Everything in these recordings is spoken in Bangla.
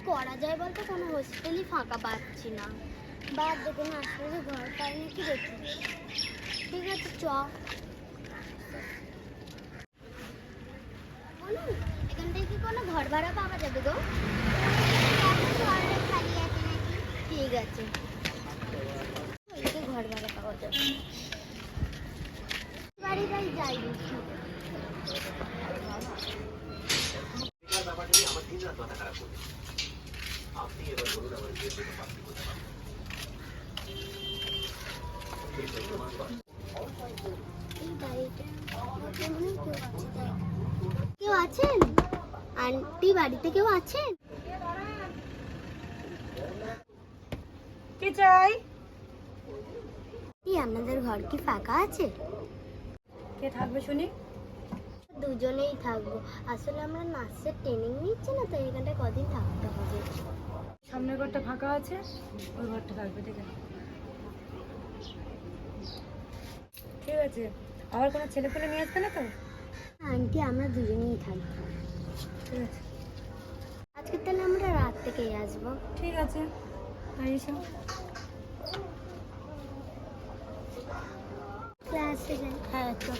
করা যায় বলতো? কোনো হোস্টেলই ফাঁকা পাচ্ছি না। বাদ দেখে না, আসলে ঘর পাই নাকি দেখি। ঠিক আছে চ। বলুন, এখান থেকে কি কোনো ঘর ভাড়া পাওয়া যাবে গো? খালি আছে নাকি? ঠিক আছে, ঘর ভাড়া পাওয়া যাবে। বাড়ি বাড়ি যাই দেখি। কেউ আছেন? আন্টি বাড়িতে কেউ আছেন? কি চাই? আপনাদের ঘর কি ফাঁকা আছে? কে থাকবে শুনি? দুজনেই থাকবো। আসলে আমরা নাচের ট্রেনিং নিচ্ছি না, তো এখানটায় কদিন থাকতে হবে। সামনের ঘরটা ফাঁকা আছে, ওই ঘরটা থাকবে। ঠিক আছে। আবার কোনো ছেলে ফেলে নিয়ে আসবে না তো? আন্টি আমরা দুজনেই থাকবো। ঠিক আছে, আজকে তাহলে আমরা রাত থেকেই আসবো। ঠিক আছে, এসো। ক্লাসে যাই। হ্যাঁ তো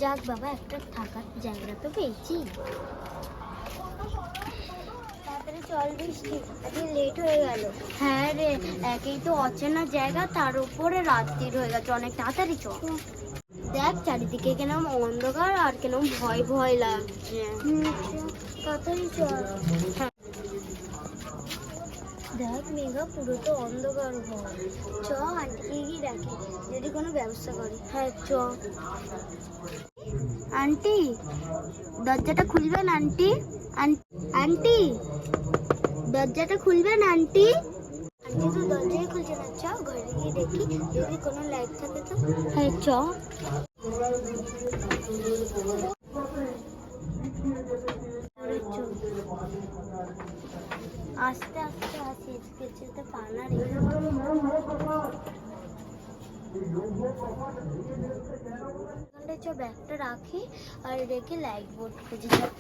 যাক বাবা, একটা থাকার জায়গা তো পেয়েছি। তাড়াতাড়ি চল বৃষ্টি, আজকে লেট হয়ে গেল। হ্যাঁ রে, একেই তো অচেনা জায়গা, তার উপরে রাত্রির হয়ে গেছে। অনেক তাড়াতাড়ি চল। দেখ চারিদিকে কেন অন্ধকার, আর কেন ভয় ভয় লাগছে। তাড়াতাড়ি চল। হ্যাঁ দেখ মেঘা, পুরো তো অন্ধকার ঘর। চ আন্টিকে গিয়ে ডাকি, যদি কোনো ব্যবস্থা করে। হ্যাঁ চ। আন্টি দরজাটা খুলবেন? আন্টি আন্টি দরজাটা খুলবেন? আন্টি আন্টি তো দরজাই খুলছে না। চ ঘরে গিয়ে দেখি, যদি কোনো লাইট থাকে তো। হ্যাঁ চ। আস্তে আস্তে আসি, যেতে পানা রেখে ব্যাগটা রাখি আর রেখে লাইট বোর্ড খুঁজে যাই।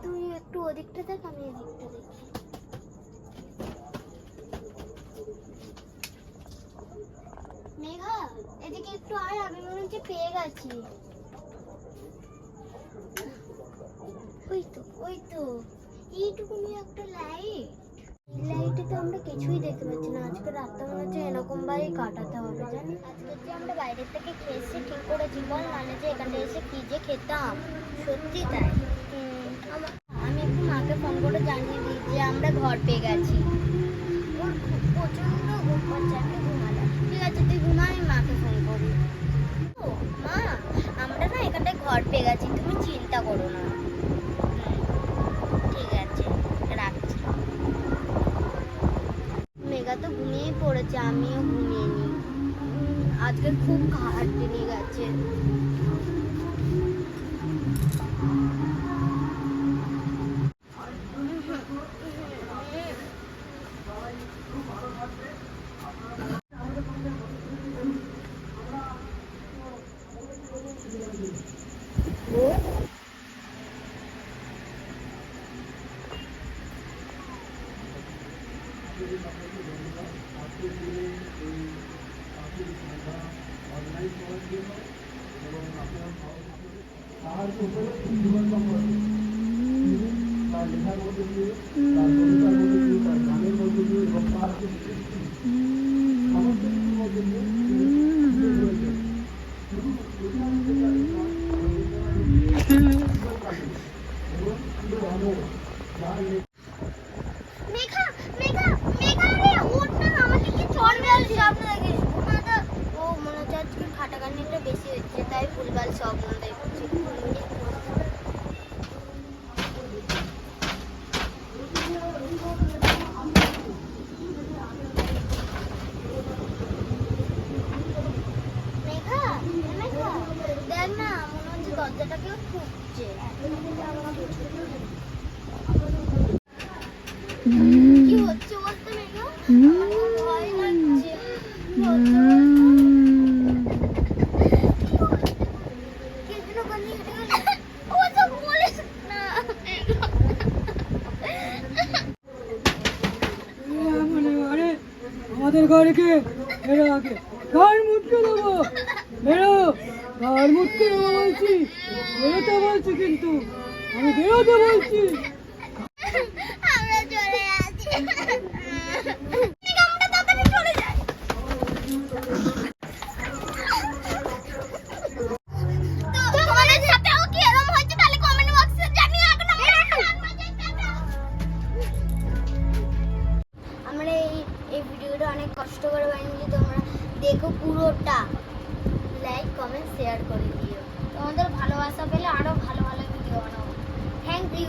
তুই একটু ওদিকটা দেখ, আমি এদিকটা দেখি। মেঘা এদিকে একটু আয়, আমি মনে হচ্ছে পেয়ে গেছি। ওই তো এইটুকুনি একটা লাইট। লাইটে তো আমরা কিছুই দেখতে পাচ্ছি না। আজকে রাতটা মনে হচ্ছে এরকম ভাবেই কাটাতে হবে, জানি। আজকে যে আমরা বাইরের থেকে খেয়েছি ঠিক করে জীবন, মানে যে এখানে এসে কি যে খেতাম, সত্যি তাই। আমি একটু মাকে ফোন করে জানিয়ে দিই যে আমরা ঘর পেয়ে গেছি। ওর প্রচন্ড ঘুম পাচ্ছে, আমি ঘুমালাম। ঠিক আছে তুই ঘুমা, আমি মাকে ফোন করি। ও মা, আমরা না এখানটায় ঘর পেয়ে গেছি, তুমি চিন্তা করো না। ঠিক আছে রাখছি। মেঘা তো ঘুমিয়েই পড়েছে, আমিও ঘুমিয়ে নি। আজকে খুব ঘাটতি নিয়ে গেছে। মেঘা মেঘা মেঘা, রে ওঠ না, আমাকে কি চল বেল স্বপ্ন দেখিস? ও মনে হচ্ছে আজকে খাটাখানিটা বেশি হচ্ছে, তাই ভুলভাল স্বপ্ন দেখছি। মেঘা মেঘা দেখ না, মনে হচ্ছে দরজাটা কেউ ঠুকছে। কি হচ্ছে বলতে মেঘা? আমার খুব ভয় লাগছে। কে যেন গলি হেঁটে গেল। ও সব বলিস না। গাড়িকে বেরো আগে, ঘর মুটকে দেবো, বেরো, ঘর মুটকে দেবো বলছি, বেরোতে বলছি কিন্তু, আমি বেরোতে বলছি। আমরা চলে যাচ্ছি। আমরা তাড়াতাড়ি চলে যাই। তো তোমাদের সাথেও কি এরকম হয়েছে তাহলে কমেন্ট বক্সে জানিও। এখন আমরা এই ভিডিওটা অনেক কষ্ট করে বানিয়েছি, তোমরা দেখো পুরোটা, লাইক কমেন্ট শেয়ার করে দিও। তোমাদের ভালোবাসা পেলে আরো ভালো ভালো ভিডিও বানাবো। Thank you.